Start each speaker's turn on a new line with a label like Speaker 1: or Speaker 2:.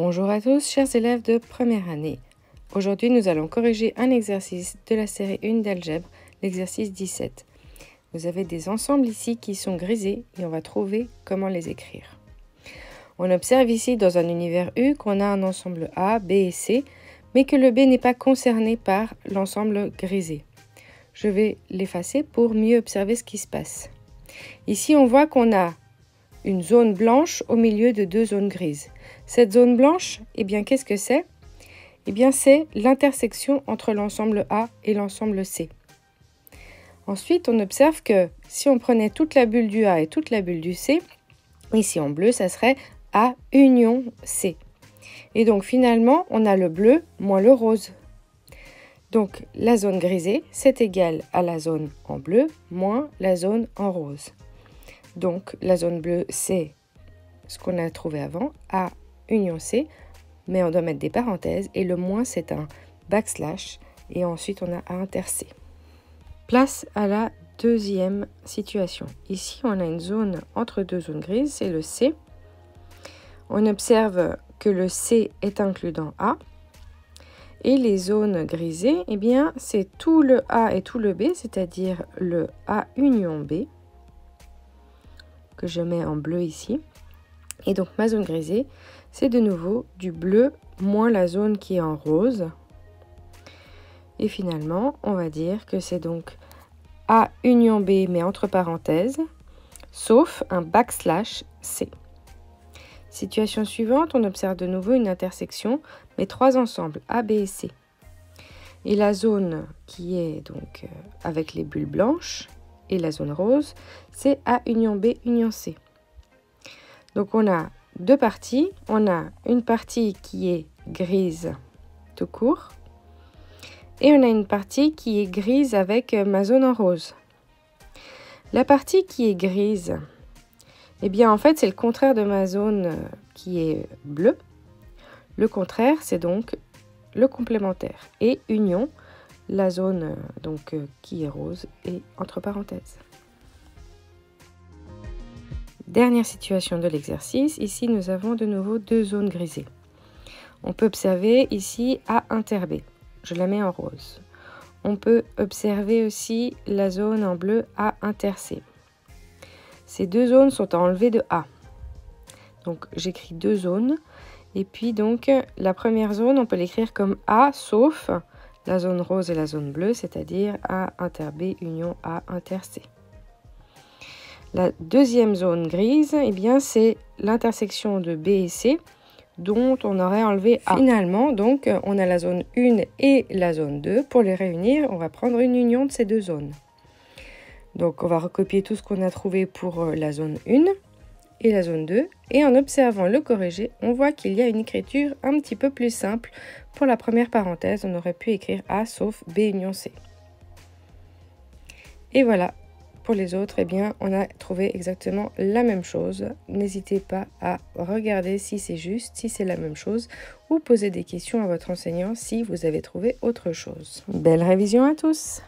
Speaker 1: Bonjour à tous, chers élèves de première année. Aujourd'hui, nous allons corriger un exercice de la série 1 d'algèbre, l'exercice 17. Vous avez des ensembles ici qui sont grisés et on va trouver comment les écrire. On observe ici dans un univers U qu'on a un ensemble A, B et C, mais que le B n'est pas concerné par l'ensemble grisé. Je vais l'effacer pour mieux observer ce qui se passe. Ici, on voit qu'on a une zone blanche au milieu de deux zones grises. Cette zone blanche, eh bien, qu'est-ce que c'est? Eh bien, c'est l'intersection entre l'ensemble A et l'ensemble C. Ensuite, on observe que si on prenait toute la bulle du A et toute la bulle du C, ici en bleu, ça serait A union C. Et donc, finalement, on a le bleu moins le rose. Donc, la zone grisée, c'est égal à la zone en bleu moins la zone en rose. Donc, la zone bleue, c'est ce qu'on a trouvé avant, A union C, mais on doit mettre des parenthèses, et le moins, c'est un backslash, et ensuite, on a A inter C. Place à la deuxième situation. Ici, on a une zone entre deux zones grises, c'est le C. On observe que le C est inclus dans A, et les zones grisées, eh bien, c'est tout le A et tout le B, c'est-à-dire le A union B, que je mets en bleu ici. Et donc ma zone grisée, c'est de nouveau du bleu moins la zone qui est en rose. Et finalement, on va dire que c'est donc A union B, mais entre parenthèses, sauf un backslash C. Situation suivante, on observe de nouveau une intersection, mais trois ensembles, A, B et C. Et la zone qui est donc avec les bulles blanches, et la zone rose, c'est A union B union C. Donc on a deux parties. On a une partie qui est grise tout court et on a une partie qui est grise avec ma zone en rose. La partie qui est grise, eh bien en fait c'est le contraire de ma zone qui est bleue. Le contraire, c'est donc le complémentaire. Et union, la zone donc qui est rose et entre parenthèses. Dernière situation de l'exercice, ici nous avons de nouveau deux zones grisées. On peut observer ici A inter B, je la mets en rose. On peut observer aussi la zone en bleu A inter C. Ces deux zones sont à enlever de A. Donc j'écris deux zones et puis donc la première zone on peut l'écrire comme A sauf la zone rose et la zone bleue, c'est-à-dire A inter B union A inter C. La deuxième zone grise, eh bien, c'est l'intersection de B et C dont on aurait enlevé A. Finalement, donc, on a la zone 1 et la zone 2. Pour les réunir, on va prendre une union de ces deux zones. Donc, on va recopier tout ce qu'on a trouvé pour la zone 1 et la zone 2. Et en observant le corrigé, on voit qu'il y a une écriture un petit peu plus simple. Pour la première parenthèse, on aurait pu écrire A sauf B union C. Et voilà. Pour les autres, eh bien, on a trouvé exactement la même chose. N'hésitez pas à regarder si c'est juste, si c'est la même chose, ou poser des questions à votre enseignant si vous avez trouvé autre chose. Belle révision à tous!